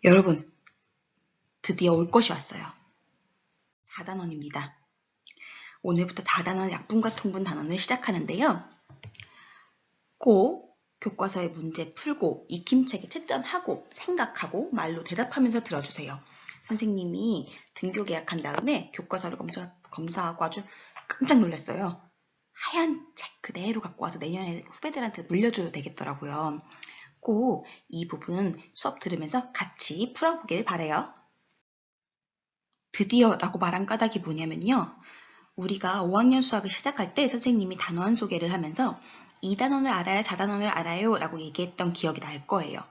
여러분, 드디어 올 것이 왔어요. 4단원입니다. 오늘부터 4단원 약분과 통분 단원을 시작하는데요. 꼭 교과서의 문제 풀고 익힘책에 채점하고 생각하고 말로 대답하면서 들어주세요. 선생님이 등교 계약한 다음에 교과서를 검사하고 아주 깜짝 놀랐어요. 하얀 책 그대로 갖고 와서 내년에 후배들한테 물려줘도 되겠더라고요. 꼭 이 부분 수업 들으면서 같이 풀어보길 바라요. 드디어라고 말한 까닭이 뭐냐면요. 우리가 5학년 수학을 시작할 때 선생님이 단원 소개를 하면서 2단원을 알아야 4단원을 알아요 라고 얘기했던 기억이 날 거예요.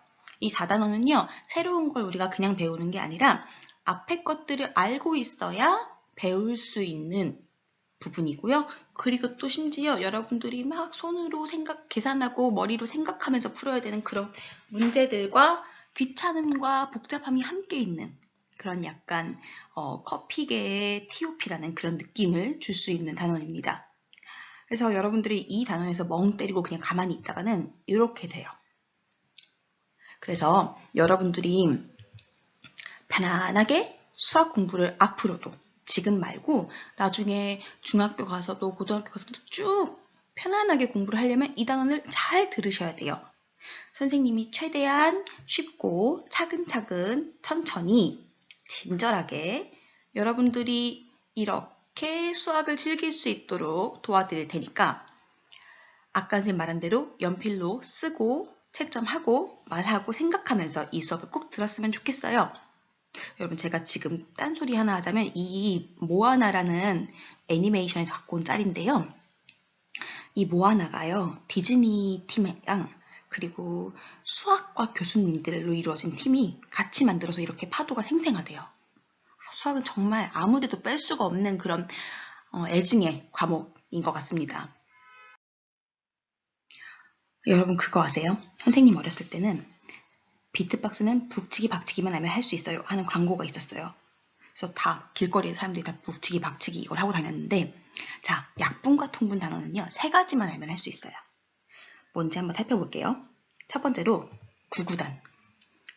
이 4단원은요. 새로운 걸 우리가 그냥 배우는 게 아니라 앞에 것들을 알고 있어야 배울 수 있는 부분이고요. 그리고 또 심지어 여러분들이 막 손으로 계산하고 머리로 생각하면서 풀어야 되는 그런 문제들과 귀찮음과 복잡함이 함께 있는 그런 약간 커피계의 TOP라는 그런 느낌을 줄 수 있는 단원입니다. 그래서 여러분들이 이 단원에서 멍 때리고 그냥 가만히 있다가는 이렇게 돼요. 그래서 여러분들이 편안하게 수학 공부를 앞으로도 지금 말고 나중에 중학교 가서도 고등학교 가서도 쭉 편안하게 공부를 하려면 이 단원을 잘 들으셔야 돼요. 선생님이 최대한 쉽고 차근차근 천천히 친절하게 여러분들이 이렇게 수학을 즐길 수 있도록 도와드릴 테니까 아까 선생님 말한 대로 연필로 쓰고 채점하고 말하고 생각하면서 이 수업을 꼭 들었으면 좋겠어요. 여러분 제가 지금 딴소리 하나 하자면 이 모아나라는 애니메이션에서 갖고 온 짤인데요. 이 모아나가요. 디즈니 팀이랑 그리고 수학과 교수님들로 이루어진 팀이 같이 만들어서 이렇게 파도가 생생하대요. 수학은 정말 아무데도 뺄 수가 없는 그런 애증의 과목인 것 같습니다. 여러분 그거 아세요? 선생님 어렸을 때는 비트박스는 북치기 박치기만 하면 할 수 있어요 하는 광고가 있었어요. 그래서 다 길거리에 사람들이 다 북치기 박치기 이걸 하고 다녔는데 자 약분과 통분 단어는요 3가지만 알면 할 수 있어요. 뭔지 한번 살펴볼게요. 첫 번째로 구구단.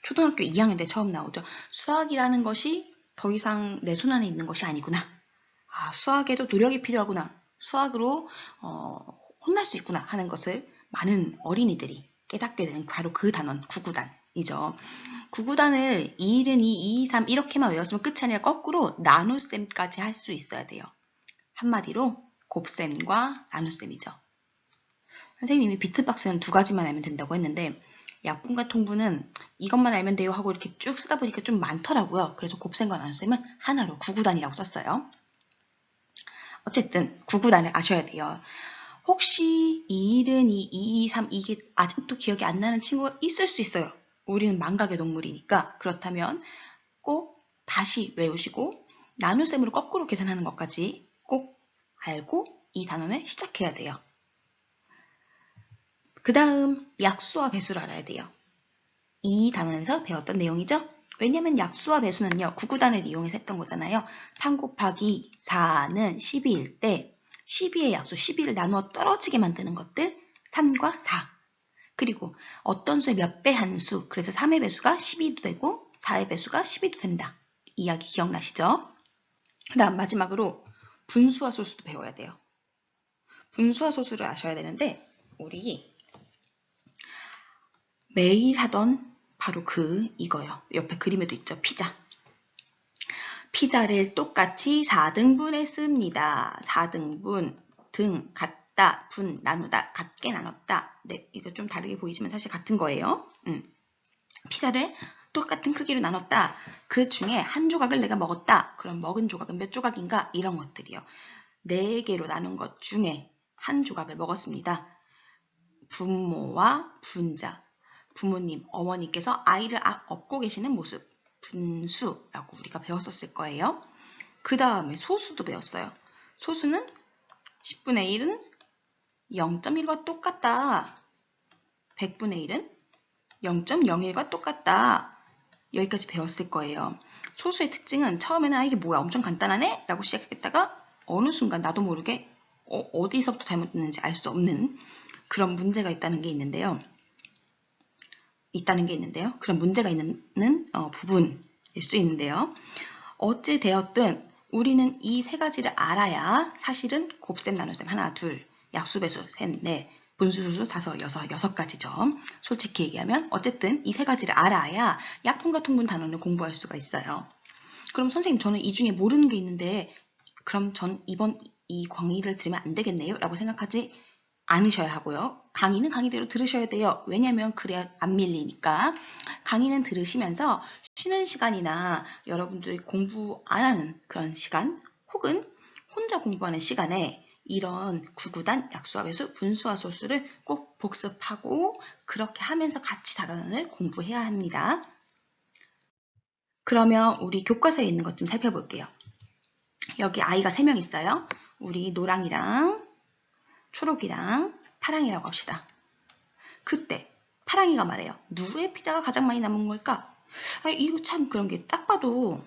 초등학교 2학년 때 처음 나오죠. 수학이라는 것이 더 이상 내 손 안에 있는 것이 아니구나. 아, 수학에도 노력이 필요하구나. 수학으로 혼날 수 있구나 하는 것을 많은 어린이들이 깨닫게 되는 바로 그 단원 구구단이죠. 구구단을 2일은 2, 2, 3 이렇게만 외웠으면 끝이 아니라 거꾸로 나눗셈까지 할 수 있어야 돼요. 한마디로 곱셈과 나눗셈이죠. 선생님이 비트박스는 2가지만 알면 된다고 했는데 약분과 통분은 이것만 알면 돼요 하고 이렇게 쭉 쓰다 보니까 좀 많더라고요. 그래서 곱셈과 나눗셈은 하나로 구구단이라고 썼어요. 어쨌든 구구단을 아셔야 돼요. 혹시 2일은 2, 2, 2, 3 이게 아직도 기억이 안 나는 친구가 있을 수 있어요. 우리는 망각의 동물이니까 그렇다면 꼭 다시 외우시고 나눗셈으로 거꾸로 계산하는 것까지 꼭 알고 이 단원을 시작해야 돼요. 그 다음 약수와 배수를 알아야 돼요. 이 단원에서 배웠던 내용이죠. 왜냐면 약수와 배수는요. 구구단을 이용해서 했던 거잖아요. 3 곱하기 4는 12일 때 12의 약수 12를 나누어 떨어지게 만드는 것들 3과 4. 그리고 어떤 수의 몇 배 한 수, 그래서 3의 배수가 12도 되고 4의 배수가 12도 된다. 이야기 기억나시죠? 그 다음 마지막으로 분수와 소수도 배워야 돼요. 분수와 소수를 아셔야 되는데 우리 매일 하던 바로 이거요. 옆에 그림에도 있죠. 피자. 피자를 똑같이 4등분 했습니다. 4등분, 등, 같다, 분, 나누다, 같게 나눴다. 네, 이거 좀 다르게 보이지만 사실 같은 거예요. 피자를 똑같은 크기로 나눴다. 그 중에 한 조각을 내가 먹었다. 그럼 먹은 조각은 몇 조각인가? 이런 것들이요. 4개로 나눈 것 중에 한 조각을 먹었습니다. 부모와 분자. 부모님, 어머니께서 아이를 업고 계시는 모습. 분수라고 우리가 배웠었을 거예요. 그 다음에 소수도 배웠어요. 소수는 10분의 1은 0.1과 똑같다. 100분의 1은 0.01과 똑같다. 여기까지 배웠을 거예요. 소수의 특징은 처음에는 아 이게 뭐야 엄청 간단하네? 라고 시작했다가 어느 순간 나도 모르게 어디서부터 잘못됐는지 알 수 없는 그런 문제가 있다는 게 있는데요. 있다는 게 있는데요. 그런 문제가 있는 부분일 수 있는데요. 어찌 되었든 우리는 이 세 가지를 알아야 사실은 곱셈, 나눗셈, 하나, 둘, 약수배수, 셋, 넷, 분수소수, 다섯, 여섯 가지죠. 솔직히 얘기하면 어쨌든 이 세 가지를 알아야 약분과 통분 단원을 공부할 수가 있어요. 그럼 선생님 저는 이 중에 모르는 게 있는데 그럼 전 이번 이 강의를 들으면 안 되겠네요? 라고 생각하지 않으셔야 하고요. 강의는 강의대로 들으셔야 돼요. 왜냐면 그래야 안 밀리니까. 강의는 들으시면서 쉬는 시간이나 여러분들이 공부 안 하는 그런 시간 혹은 혼자 공부하는 시간에 이런 구구단, 약수와 배수, 분수와 소수를 꼭 복습하고 그렇게 하면서 같이 단원을 공부해야 합니다. 그러면 우리 교과서에 있는 것 좀 살펴볼게요. 여기 아이가 3명 있어요. 우리 노랑이랑 초록이랑 파랑이라고 합시다. 그때 파랑이가 말해요. 누구의 피자가 가장 많이 남은 걸까? 이거 참 그런 게 딱 봐도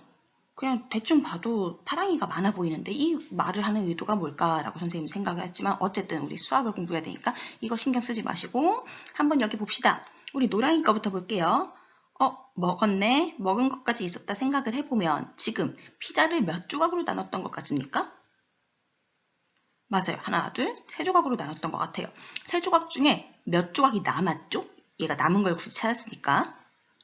그냥 대충 봐도 파랑이가 많아 보이는데 이 말을 하는 의도가 뭘까라고 선생님이 생각을 했지만 어쨌든 우리 수학을 공부해야 되니까 이거 신경 쓰지 마시고 한번 여기 봅시다. 우리 노랑이 거부터 볼게요. 먹었네. 먹은 것까지 있었다 생각을 해보면 지금 피자를 몇 조각으로 나눴던 것 같습니까? 맞아요. 하나, 둘, 세 조각으로 나눴던 것 같아요. 세 조각 중에 몇 조각이 남았죠? 얘가 남은 걸 굳이 찾았으니까.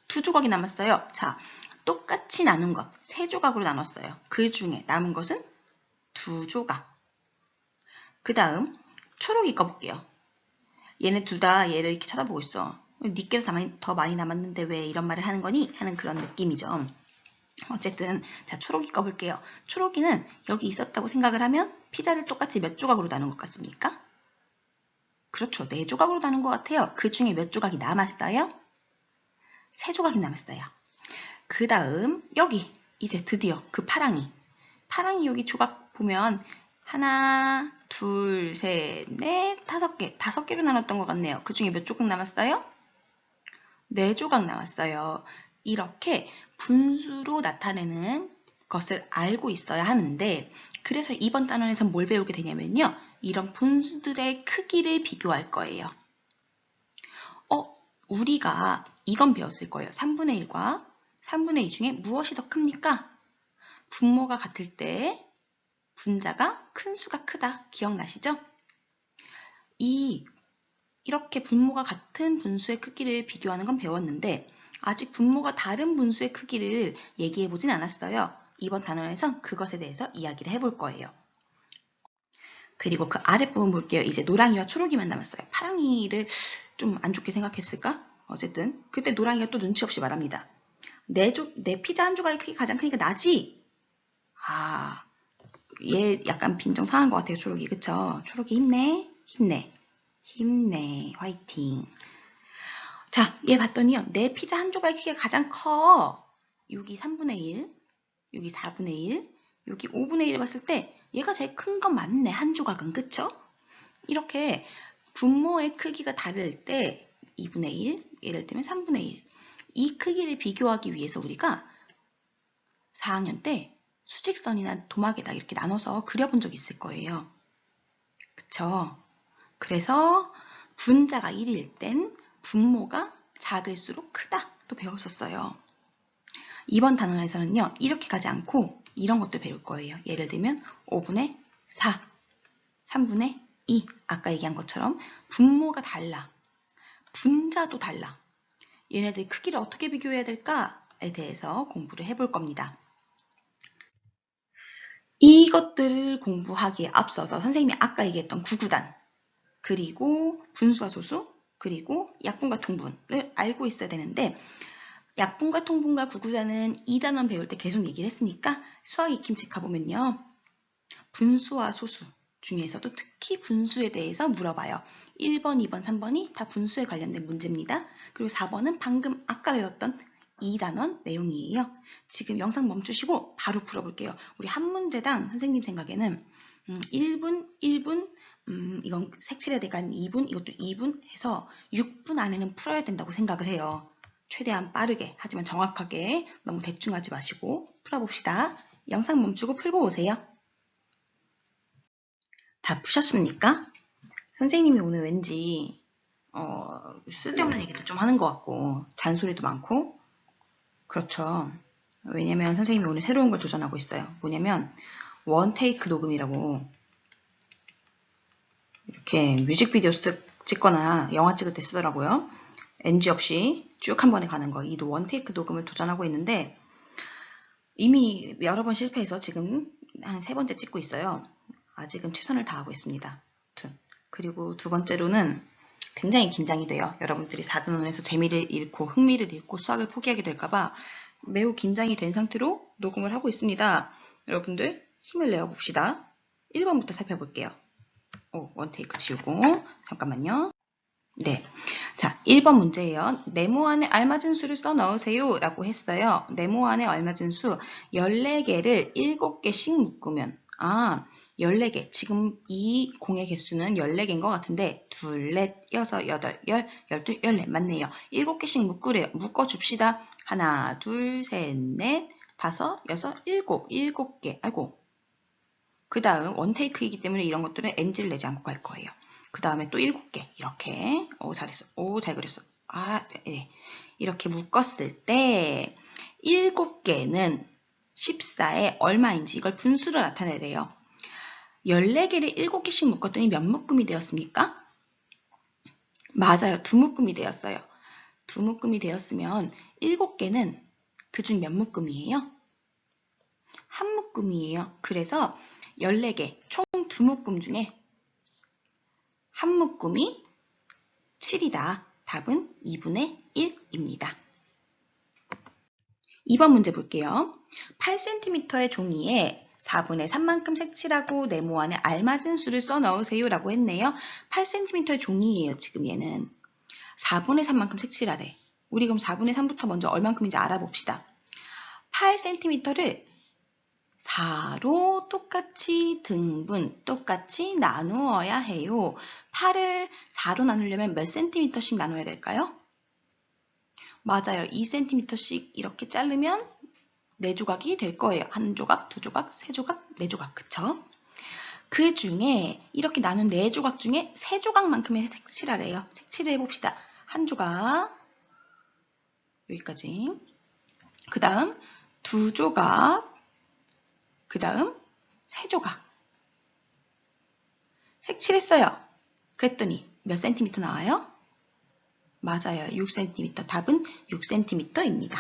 2조각이 남았어요. 자, 똑같이 나눈 것, 3조각으로 나눴어요. 그 중에 남은 것은 2조각. 그 다음 초록이 거 볼게요. 얘네 둘 다 얘를 이렇게 쳐다보고 있어. 니께 더 많이 남았는데 왜 이런 말을 하는 거니? 하는 그런 느낌이죠. 어쨌든 자 초록이 거 볼게요. 초록이는 여기 있었다고 생각을 하면 피자를 똑같이 몇 조각으로 나눈 것 같습니까? 그렇죠. 4조각으로 나눈 것 같아요. 그 중에 몇 조각이 남았어요? 3조각이 남았어요. 그 다음 여기 이제 드디어 그 파랑이 여기 조각 보면 하나, 둘, 셋, 넷, 5개 5개로 나눴던 것 같네요. 그 중에 몇 조각 남았어요? 4조각 남았어요. 이렇게 분수로 나타내는 것을 알고 있어야 하는데 그래서 이번 단원에서 뭘 배우게 되냐면요. 이런 분수들의 크기를 비교할 거예요. 우리가 이건 배웠을 거예요. 3분의 1과 3분의 2 중에 무엇이 더 큽니까? 분모가 같을 때 분자가 큰 수가 크다. 기억나시죠? 이렇게 분모가 같은 분수의 크기를 비교하는 건 배웠는데 아직 분모가 다른 분수의 크기를 얘기해 보진 않았어요. 이번 단원에선 그것에 대해서 이야기를 해볼 거예요. 그리고 그 아랫부분 볼게요. 이제 노랑이와 초록이만 남았어요. 파랑이를 좀 안 좋게 생각했을까? 어쨌든 그때 노랑이가 또 눈치 없이 말합니다. 내 피자 한 조각의 크기 가장 크니까 나지? 얘 약간 빈정 상한 것 같아요. 초록이. 그쵸? 초록이 힘내. 화이팅. 자, 얘 봤더니요. 내 피자 한 조각의 크기가 가장 커. 여기 3분의 1, 여기 4분의 1, 여기 5분의 1을 봤을 때 얘가 제일 큰 건 맞네. 한 조각은. 그쵸? 이렇게 분모의 크기가 다를 때 2분의 1, 예를 들면 3분의 1. 이 크기를 비교하기 위해서 우리가 4학년 때 수직선이나 도마에다 이렇게 나눠서 그려본 적 있을 거예요. 그쵸? 그래서 분자가 1일 땐 분모가 작을수록 크다 또 배웠었어요. 이번 단원에서는요. 이렇게 가지 않고 이런 것도 배울 거예요. 예를 들면 5분의 4, 3분의 2 아까 얘기한 것처럼 분모가 달라. 분자도 달라. 얘네들 크기를 어떻게 비교해야 될까에 대해서 공부를 해볼 겁니다. 이것들을 공부하기에 앞서서 선생님이 아까 얘기했던 구구단 그리고 분수와 소수 그리고 약분과 통분을 알고 있어야 되는데 약분과 통분과 구구단은 2단원 배울 때 계속 얘기를 했으니까 수학 익힘 체크해보면요. 분수와 소수 중에서도 특히 분수에 대해서 물어봐요. 1번, 2번, 3번이 다 분수에 관련된 문제입니다. 그리고 4번은 방금 아까 배웠던 2단원 내용이에요. 지금 영상 멈추시고 바로 풀어볼게요. 우리 한 문제당 선생님 생각에는 1분, 이건 색칠해야 되니까 2분, 이것도 2분 해서 6분 안에는 풀어야 된다고 생각을 해요. 최대한 빠르게 하지만 정확하게 너무 대충 하지 마시고 풀어봅시다. 영상 멈추고 풀고 오세요. 다 푸셨습니까? 선생님이 오늘 왠지 쓸데없는 얘기도 좀 하는 것 같고 잔소리도 많고 그렇죠. 왜냐면 선생님이 오늘 새로운 걸 도전하고 있어요. 뭐냐면 원테이크 녹음이라고 이렇게 뮤직비디오 찍거나 영화 찍을 때 쓰더라고요. NG 없이 쭉 한 번에 가는 거. 이 원테이크 녹음을 도전하고 있는데 이미 여러 번 실패해서 지금 한 3번째 찍고 있어요. 아직은 최선을 다하고 있습니다. 그리고 2번째로는 굉장히 긴장이 돼요. 여러분들이 4등원에서 재미를 잃고 흥미를 잃고 수학을 포기하게 될까봐 매우 긴장이 된 상태로 녹음을 하고 있습니다. 여러분들 힘을 내어 봅시다. 1번부터 살펴볼게요. 원테이크 지우고 잠깐만요. 네, 자 1번 문제예요. 네모 안에 알맞은 수를 써 넣으세요 라고 했어요. 네모 안에 알맞은 수 14개를 7개씩 묶으면 14개. 지금 이 공의 개수는 14개인 것 같은데 2, 4, 6, 8, 10, 12, 14 맞네요. 7개씩 묶으래요. 묶어줍시다. 하나, 둘, 셋, 넷, 다섯, 여섯, 일곱. 7개. 아이고. 그 다음 원테이크이기 때문에 이런 것들은 NG를 내지 않고 갈 거예요. 그 다음에 또 7개. 이렇게. 잘했어. 잘 그렸어. 네. 이렇게 묶었을 때 7개는 14에 얼마인지 이걸 분수로 나타내래요. 14개를 7개씩 묶었더니 몇 묶음이 되었습니까? 맞아요. 2묶음이 되었어요. 2묶음이 되었으면 7개는 그중 몇 묶음이에요? 한 묶음이에요. 그래서 14개, 총 2묶음 중에 한 묶음이 7이다. 답은 2분의 1입니다. 2번 문제 볼게요. 8cm의 종이에 4분의 3만큼 색칠하고 네모 안에 알맞은 수를 써 넣으세요 라고 했네요. 8cm의 종이에요. 지금 얘는 4분의 3만큼 색칠하래. 우리 그럼 4분의 3부터 먼저 얼만큼인지 알아봅시다. 8cm를 4로 똑같이 등분, 똑같이 나누어야 해요. 8을 4로 나누려면 몇 cm씩 나눠야 될까요? 맞아요. 2cm씩 이렇게 자르면 4조각이 될 거예요. 1조각, 2조각, 3조각, 4조각. 그쵸? 그 중에 이렇게 나눈 4조각 중에 3조각만큼의 색칠하래요. 색칠을 해봅시다. 1조각 여기까지. 그 다음 2조각 그 다음 3조각 색칠했어요. 그랬더니 몇 cm 나와요? 맞아요. 6cm. 답은 6cm입니다.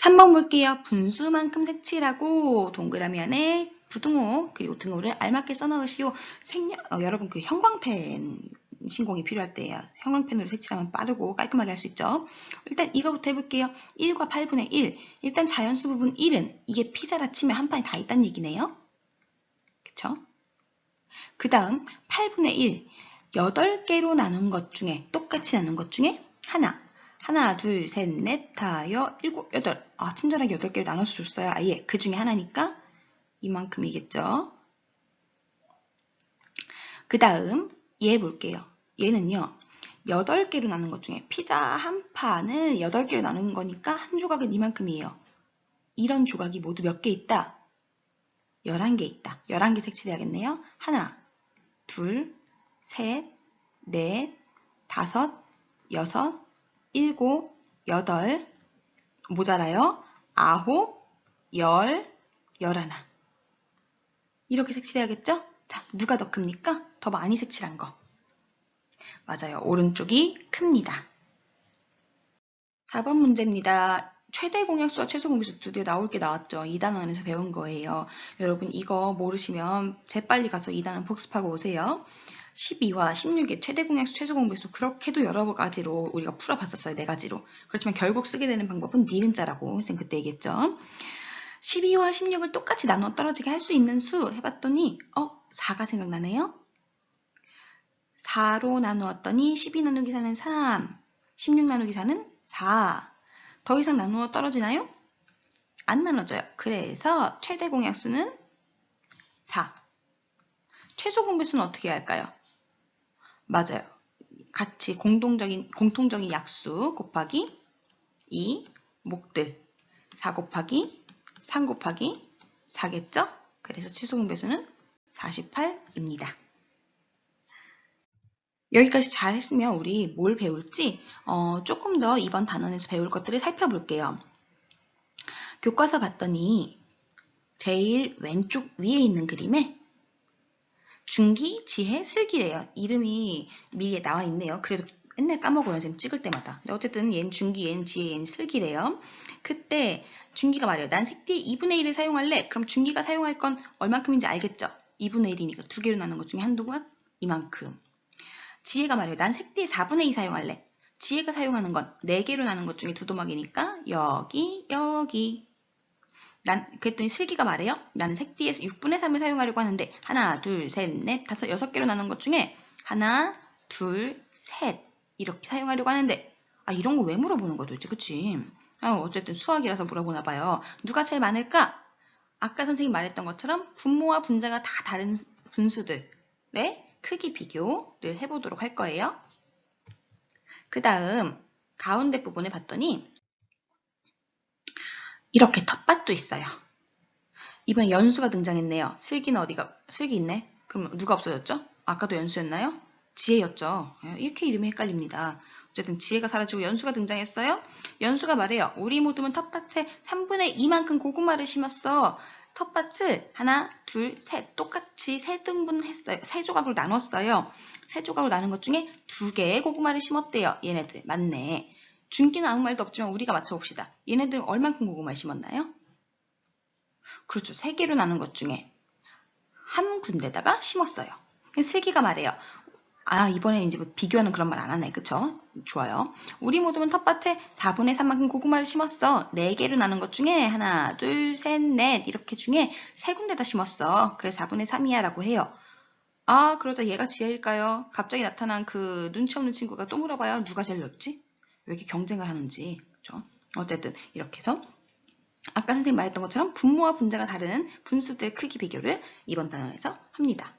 3번 볼게요. 분수만큼 색칠하고 동그라미 안에 부등호 그리고 등호를 알맞게 써넣으시오. 여러분 그 형광펜 신공이 필요할 때요. 형광펜으로 색칠하면 빠르고 깔끔하게 할 수 있죠. 일단 이거부터 해볼게요. 1과 8분의 1. 일단 자연수 부분 1은 이게 피자라 치면 한 판에 다 있다는 얘기네요. 그쵸? 그 다음 8분의 1. 8개로 나눈 것 중에 똑같이 나눈 것 중에 하나, 둘, 셋, 넷, 다, 여, 일곱, 여덟. 친절하게 8개로 나눠서 줬어요. 아예 그 중에 하나니까 이만큼이겠죠. 그 다음 얘 볼게요. 얘는요. 8개로 나눈 것 중에 피자 한 판을 8개로 나눈 거니까 한 조각은 이만큼이에요. 이런 조각이 모두 몇 개 있다? 11개 있다. 11개 색칠해야겠네요. 하나, 둘, 셋, 넷, 다섯, 여섯, 일곱, 여덟, 모자라요. 아홉, 열, 열하나. 이렇게 색칠해야겠죠? 자, 누가 더 큽니까? 더 많이 색칠한 거. 맞아요. 오른쪽이 큽니다. 4번 문제입니다. 최대 공약수와 최소 공배수 드디어 나올 게 나왔죠. 2단원에서 배운 거예요. 여러분 이거 모르시면 재빨리 가서 2단원 복습하고 오세요. 12와 16의 최대 공약수, 최소 공배수 그렇게도 여러 가지로 우리가 풀어봤었어요. 4가지로. 그렇지만 결국 쓰게 되는 방법은 니은자라고 선생님 그때 얘기했죠. 12와 16을 똑같이 나눠 떨어지게 할 수 있는 수 해봤더니 4가 생각나네요. 4로 나누었더니 12 나누기 4는 3, 16 나누기 4는 4. 더 이상 나누어 떨어지나요? 안 나눠져요. 그래서 최대 공약수는 4. 최소 공배수는 어떻게 해야 할까요? 맞아요. 같이 공통적인 약수 곱하기 2 목들 4 곱하기 3 곱하기 4겠죠? 그래서 최소 공배수는 48입니다. 여기까지 잘 했으면 우리 뭘 배울지 조금 더 이번 단원에서 배울 것들을 살펴볼게요. 교과서 봤더니 제일 왼쪽 위에 있는 그림에 중기, 지혜, 슬기래요. 이름이 미리 나와 있네요. 그래도 맨날 까먹어요. 지금 찍을 때마다. 근데 어쨌든 얘는 중기, 얘는 지혜, 얘는 슬기래요. 그때 중기가 말해요. 난 색띠 2분의 1을 사용할래. 그럼 중기가 사용할 건 얼만큼인지 알겠죠? 2분의 1이니까 두 개로 나눈 것 중에 한도가 이만큼. 지혜가 말해요. 난 색띠 4분의 2 사용할래. 지혜가 사용하는 건 4개로 나눈 것 중에 두 도막이니까 여기, 여기. 그랬더니 슬기가 말해요. 나는 색띠에서 6분의 3을 사용하려고 하는데 하나, 둘, 셋, 넷, 다섯, 6개로 나눈 것 중에 하나, 둘, 셋 이렇게 사용하려고 하는데 이런 거 왜 물어보는 거야 도대체, 그치? 어쨌든 수학이라서 물어보나 봐요. 누가 제일 많을까? 아까 선생님 말했던 것처럼 분모와 분자가 다 다른 분수들의 크기 비교를 해보도록 할 거예요. 그 다음 가운데 부분을 봤더니 이렇게 텃밭도 있어요. 이번에 연수가 등장했네요. 슬기는 어디가? 슬기 있네? 그럼 누가 없어졌죠? 아까도 연수였나요? 지혜였죠. 이렇게 이름이 헷갈립니다. 어쨌든 지혜가 사라지고 연수가 등장했어요. 연수가 말해요. 우리 모두는 텃밭에 3분의 2만큼 고구마를 심었어. 텃밭을 하나, 둘, 셋 똑같이 세 등분했어요. 세 조각으로 나눴어요. 세 조각으로 나눈 것 중에 2개의 고구마를 심었대요. 얘네들 맞네. 중기는 아무 말도 없지만 우리가 맞춰봅시다. 얘네들 얼만큼 고구마를 심었나요? 그렇죠. 3개로 나눈 것 중에 한 군데다가 심었어요. 슬기가 말해요. 이번에 이제 비교하는 그런 말 안 하네. 그쵸? 좋아요. 우리 모두는 텃밭에 4분의 3만큼 고구마를 심었어. 4개로 나눈 것 중에 하나, 둘, 셋, 넷 이렇게 중에 3군데다 심었어. 그래서 4분의 3이야 라고 해요. 그러자 얘가 지혜일까요? 갑자기 나타난 그 눈치 없는 친구가 또 물어봐요. 누가 제일 넓지? 왜 이렇게 경쟁을 하는지. 그쵸? 어쨌든 이렇게 해서 아까 선생님 말했던 것처럼 분모와 분자가 다른 분수들의 크기 비교를 이번 단원에서 합니다.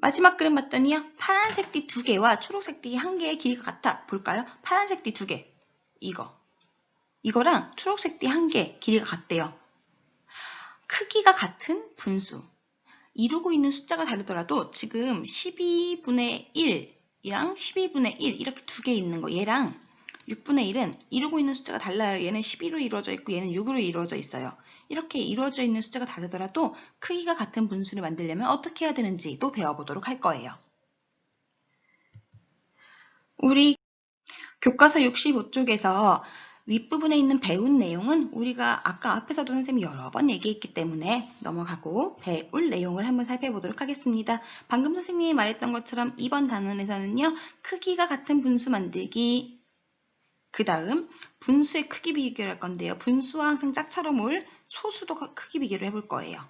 마지막 그림 봤더니요. 파란색 띠 2개와 초록색 띠 1개의 길이가 같아. 볼까요? 파란색 띠 2개. 이거랑 초록색 띠 1개 길이가 같대요. 크기가 같은 분수. 이루고 있는 숫자가 다르더라도 지금 12분의 1이랑 12분의 1 이렇게 2개 있는 거 얘랑 6분의 1은 이루고 있는 숫자가 달라요. 얘는 12로 이루어져 있고 얘는 6으로 이루어져 있어요. 이렇게 이루어져 있는 숫자가 다르더라도 크기가 같은 분수를 만들려면 어떻게 해야 되는지도 배워보도록 할 거예요. 우리 교과서 65쪽에서 윗부분에 있는 배운 내용은 우리가 아까 앞에서도 선생님이 여러 번 얘기했기 때문에 넘어가고 배울 내용을 한번 살펴보도록 하겠습니다. 방금 선생님이 말했던 것처럼 이번 단원에서는요. 크기가 같은 분수 만들기, 그 다음 분수의 크기 비교를 할 건데요. 분수와 항상 짝처럼 올 소수도 크기 비교를 해볼 거예요.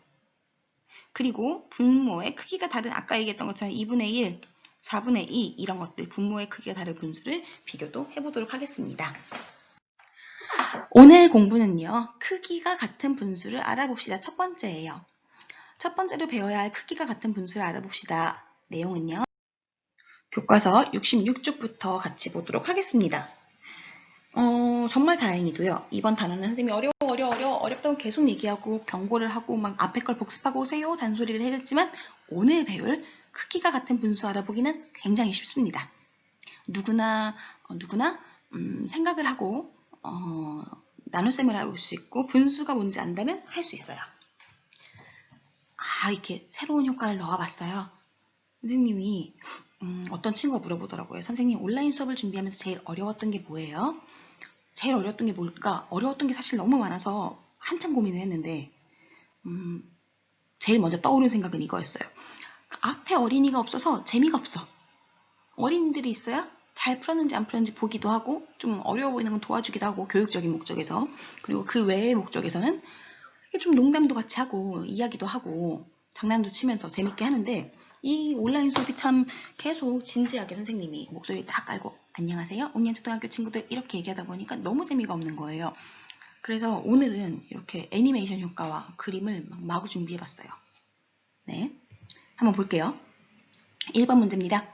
그리고 분모의 크기가 다른 아까 얘기했던 것처럼 2분의 1, 4분의 2 이런 것들 분모의 크기가 다른 분수를 비교도 해보도록 하겠습니다. 오늘 공부는요. 크기가 같은 분수를 알아봅시다. 첫 번째예요. 첫 번째로 배워야 할 크기가 같은 분수를 알아봅시다. 내용은요. 교과서 66쪽부터 같이 보도록 하겠습니다. 정말 다행히도요. 이번 단어는 선생님이 어렵다고 계속 얘기하고 경고를 하고 막 앞에 걸 복습하고 오세요 잔소리를 해줬지만 오늘 배울 크기가 같은 분수 알아보기는 굉장히 쉽습니다. 누구나 생각을 하고 나눗셈을 할 수 있고 분수가 뭔지 안다면 할 수 있어요. 이렇게 새로운 효과를 넣어봤어요. 선생님이 어떤 친구가 물어보더라고요. 선생님 온라인 수업을 준비하면서 제일 어려웠던 게 뭐예요? 제일 어려웠던 게 뭘까? 어려웠던 게 사실 너무 많아서 한참 고민을 했는데 제일 먼저 떠오른 생각은 이거였어요. 앞에 어린이가 없어서 재미가 없어. 어린이들이 있어야 잘 풀었는지 안 풀었는지 보기도 하고 좀 어려워 보이는 건 도와주기도 하고 교육적인 목적에서 그리고 그 외의 목적에서는 좀 농담도 같이 하고 이야기도 하고 장난도 치면서 재밌게 하는데 이 온라인 수업이 참 계속 진지하게 선생님이 목소리 딱 깔고 안녕하세요 5년 초등학교 친구들 이렇게 얘기하다 보니까 너무 재미가 없는 거예요. 그래서 오늘은 이렇게 애니메이션 효과와 그림을 마구 준비해봤어요. 네, 한번 볼게요. 1번 문제입니다.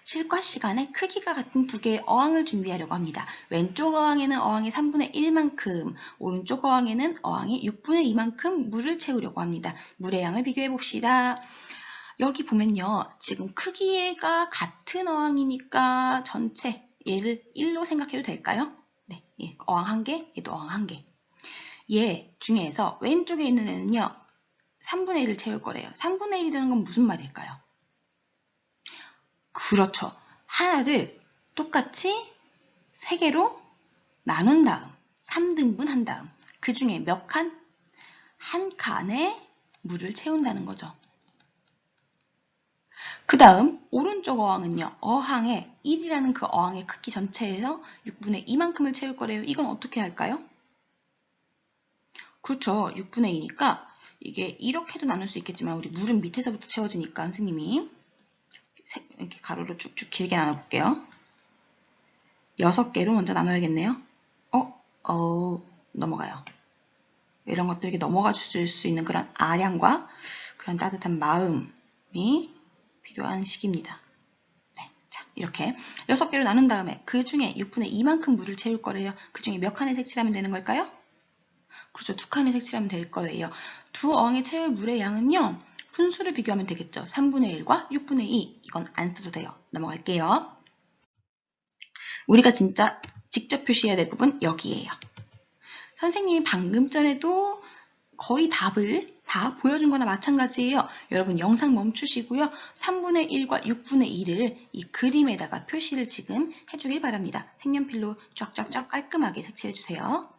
실과 시간에 크기가 같은 두 개의 어항을 준비하려고 합니다. 왼쪽 어항에는 어항이 3분의 1만큼, 오른쪽 어항에는 어항이 6분의 2만큼 물을 채우려고 합니다. 물의 양을 비교해 봅시다. 여기 보면요. 지금 크기가 같은 어항이니까 전체 얘를 1로 생각해도 될까요? 네, 얘 어항 1개, 얘도 어항 1개. 얘 중에서 왼쪽에 있는 애는요. 3분의 1을 채울 거래요. 3분의 1이라는 건 무슨 말일까요? 그렇죠. 하나를 똑같이 3개로 나눈 다음 3등분 한 다음 그 중에 몇 칸? 한 칸에 물을 채운다는 거죠. 그 다음 오른쪽 어항은요. 어항에 1이라는 그 어항의 크기 전체에서 6분의 2만큼을 채울 거래요. 이건 어떻게 할까요? 그렇죠. 6분의 2니까 이게 이렇게도 나눌 수 있겠지만 우리 물은 밑에서부터 채워지니까 선생님이 이렇게 가로로 쭉쭉 길게 나눠볼게요. 6개로 먼저 나눠야겠네요. 넘어가요. 이런 것들 이렇게 넘어가 줄 수 있는 그런 아량과 그런 따뜻한 마음이 필요한 시기입니다. 네, 자, 이렇게 6개로 나눈 다음에 그 중에 6분의 2만큼 물을 채울 거래요. 그 중에 몇 칸에 색칠하면 되는 걸까요? 그렇죠. 2칸에 색칠하면 될 거예요. 두 어항에 채울 물의 양은요. 분수를 비교하면 되겠죠. 3분의 1과 6분의 2. 이건 안 써도 돼요. 넘어갈게요. 우리가 진짜 직접 표시해야 될 부분 여기에요. 선생님이 방금 전에도 거의 답을 다 보여준 거나 마찬가지예요. 여러분 영상 멈추시고요. 3분의 1과 6분의 2를 이 그림에다가 표시를 지금 해주길 바랍니다. 색연필로 쫙쫙쫙 깔끔하게 색칠해주세요.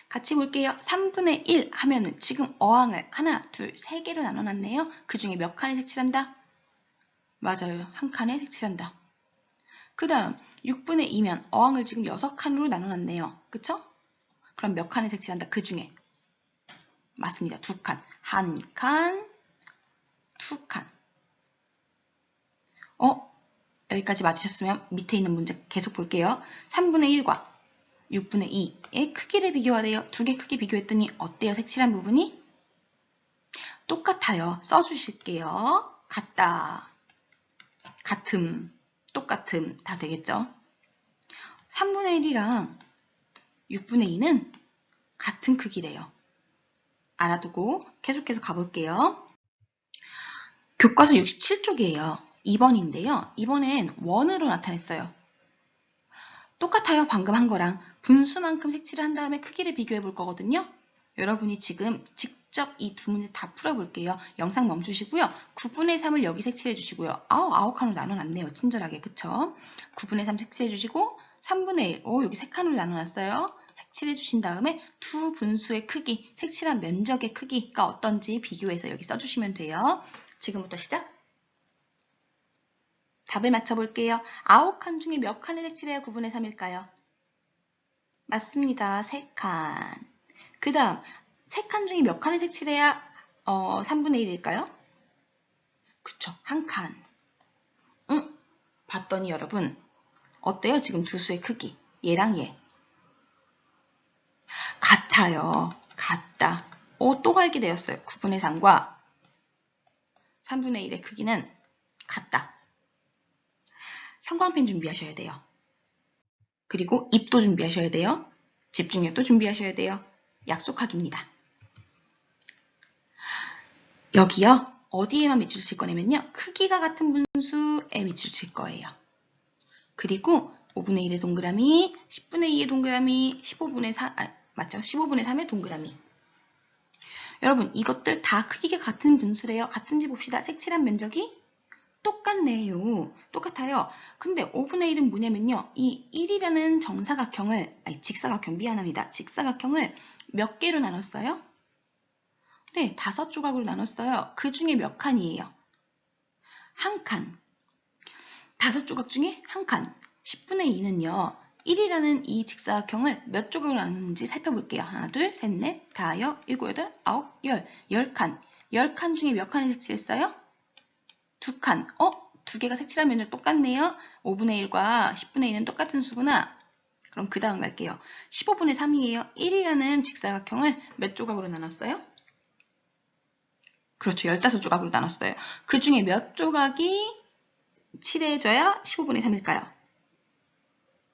같이 볼게요. 3분의 1 하면은 지금 어항을 하나, 둘, 3개로 나눠놨네요. 그 중에 몇 칸에 색칠한다? 맞아요. 한 칸에 색칠한다. 그 다음 6분의 2면 어항을 지금 6칸으로 나눠놨네요. 그쵸? 그럼 몇 칸에 색칠한다? 그 중에 맞습니다. 2칸. 한 칸, 2칸. 여기까지 맞으셨으면 밑에 있는 문제 계속 볼게요. 3분의 1과 6분의 2의 크기를 비교하래요. 두 개 크기 비교했더니 어때요? 색칠한 부분이? 똑같아요. 써주실게요. 같다, 같음, 똑같음 다 되겠죠? 3분의 1이랑 6분의 2는 같은 크기래요. 알아두고 계속해서 가볼게요. 교과서 67쪽이에요. 2번인데요. 이번엔 원으로 나타냈어요. 똑같아요. 방금 한 거랑 분수만큼 색칠을 한 다음에 크기를 비교해 볼 거거든요. 여러분이 지금 직접 이 두 문제 다 풀어볼게요. 영상 멈추시고요. 9분의 3을 여기 색칠해 주시고요. 9칸으로 나눠놨네요. 친절하게. 그쵸? 9분의 3 색칠해 주시고 3분의 1, 여기 3칸으로 나눠놨어요. 색칠해 주신 다음에 두 분수의 크기, 색칠한 면적의 크기가 어떤지 비교해서 여기 써주시면 돼요. 지금부터 시작! 답을 맞춰볼게요. 9칸 중에 몇 칸을 색칠해야 9분의 3일까요? 맞습니다. 3칸. 그 다음 3칸 중에 몇 칸을 색칠해야 3분의 1일까요? 그쵸. 한 칸. 봤더니 여러분 어때요? 지금 두 수의 크기. 얘랑 얘. 같아요. 같다. 또 갈게 되었어요. 9분의 3과 3분의 1의 크기는 같다. 형광펜 준비하셔야 돼요. 그리고 입도 준비하셔야 돼요. 집중력도 준비하셔야 돼요. 약속하기입니다. 여기요. 어디에만 밑줄 칠 거냐면요. 크기가 같은 분수에 밑줄 칠 거예요. 그리고 5분의 1의 동그라미, 10분의 2의 동그라미, 15분의 4, 맞죠? 15분의 3의 동그라미. 여러분 이것들 다 크기가 같은 분수래요. 같은지 봅시다. 색칠한 면적이 똑같네요. 똑같아요. 근데 5분의 1은 뭐냐면요. 이 1이라는 직사각형 미안합니다. 직사각형을 몇 개로 나눴어요? 네, 5조각으로 나눴어요. 그 중에 몇 칸이에요? 한 칸. 5조각 중에 한 칸. 10분의 2는요. 1이라는 이 직사각형을 몇 조각으로 나누는지 살펴볼게요. 하나, 둘, 셋, 넷, 다, 여, 일곱, 여덟, 아홉, 열. 10칸. 10칸 중에 몇 칸을 색칠했어요? 2칸. 두 개가 색칠한 면적 똑같네요. 5분의 1과 10분의 1은 똑같은 수구나. 그럼 그 다음 갈게요. 15분의 3이에요. 1이라는 직사각형을 몇 조각으로 나눴어요? 그렇죠. 15조각으로 나눴어요. 그 중에 몇 조각이 칠해져야 15분의 3일까요?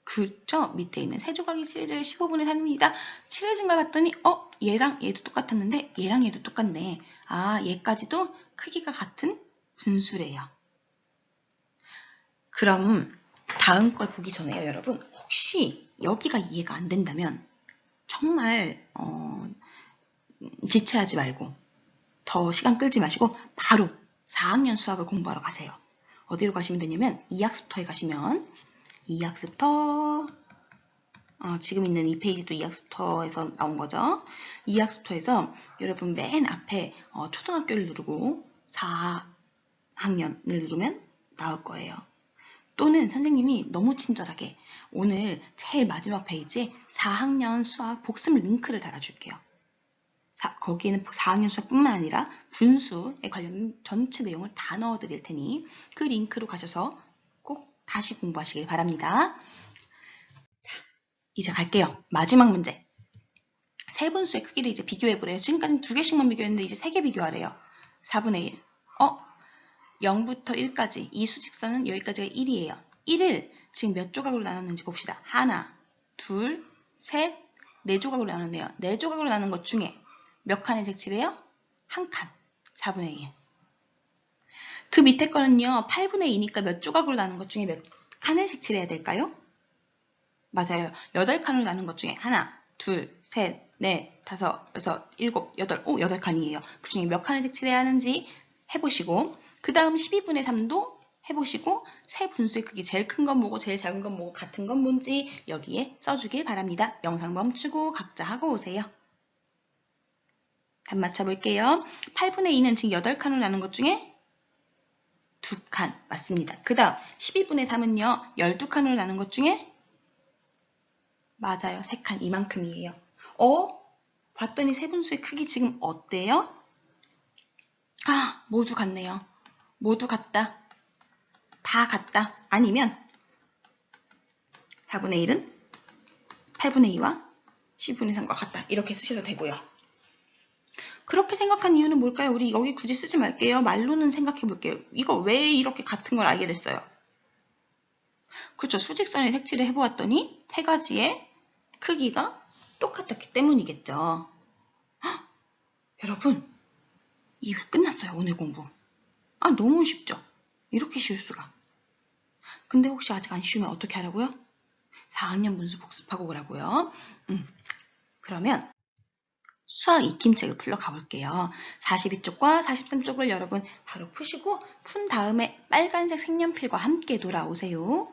그렇죠. 밑에 있는 3조각이 칠해져야 15분의 3입니다. 칠해진 걸 봤더니 얘랑 얘도 똑같았는데 얘랑 얘도 똑같네. 아, 얘까지도 크기가 같은 분수래요. 그럼 다음 걸 보기 전에요, 여러분. 혹시 여기가 이해가 안 된다면 정말 지체하지 말고 더 시간 끌지 마시고 바로 4학년 수학을 공부하러 가세요. 어디로 가시면 되냐면 2학습터에 가시면 2학습터 지금 있는 이 페이지도 2학습터에서 나온 거죠. 2학습터에서 여러분 맨 앞에 초등학교를 누르고 4학년을 누르면 나올 거예요. 또는 선생님이 너무 친절하게 오늘 제일 마지막 페이지에 4학년 수학 복습 링크를 달아줄게요. 거기에는 4학년 수학뿐만 아니라 분수에 관련 전체 내용을 다 넣어드릴 테니 그 링크로 가셔서 꼭 다시 공부하시길 바랍니다. 자, 이제 갈게요. 마지막 문제. 세 분수의 크기를 이제 비교해보래요. 지금까지 2개씩만 비교했는데 이제 3개 비교하래요. 4분의 1. 0부터 1까지 이 수직선은 여기까지가 1이에요. 1을 지금 몇 조각으로 나눴는지 봅시다. 하나, 둘, 셋, 4조각으로 나눴네요. 4조각으로 나눈 것 중에 몇 칸의 색칠이에요? 한 칸. 4분의 1. 그 밑에 거는요. 8분의 2니까 몇 조각으로 나눈 것 중에 몇 칸을 색칠해야 될까요? 맞아요. 8칸으로 나눈 것 중에 하나, 둘, 셋, 넷, 다섯, 여섯, 일곱, 여덟, 8칸이에요. 그 중에 몇 칸을 색칠해야 하는지 해보시고 그 다음 12분의 3도 해보시고 세 분수의 크기 제일 큰 건 뭐고 제일 작은 건 뭐고 같은 건 뭔지 여기에 써주길 바랍니다. 영상 멈추고 각자 하고 오세요. 답 맞춰볼게요. 8분의 2는 지금 8칸으로 나눈 것 중에 2칸 맞습니다. 그 다음 12분의 3은요. 12칸으로 나눈 것 중에 맞아요. 3칸 이만큼이에요. 봤더니 세 분수의 크기 지금 어때요? 모두 같네요. 모두 같다. 다 같다. 아니면 4분의 1은 8분의 2와 10분의 3과 같다. 이렇게 쓰셔도 되고요. 그렇게 생각한 이유는 뭘까요? 우리 여기 굳이 쓰지 말게요. 말로는 생각해 볼게요. 이거 왜 이렇게 같은 걸 알게 됐어요? 그렇죠. 수직선에 색칠을 해보았더니 세 가지의 크기가 똑같았기 때문이겠죠. 헉, 여러분, 이거 끝났어요. 오늘 공부. 너무 쉽죠? 이렇게 쉬울 수가. 근데 혹시 아직 안 쉬우면 어떻게 하라고요? 4학년 분수 복습하고 오라고요. 그러면 수학 익힘책을 풀러 가볼게요. 42쪽과 43쪽을 여러분 바로 푸시고 푼 다음에 빨간색 색연필과 함께 돌아오세요.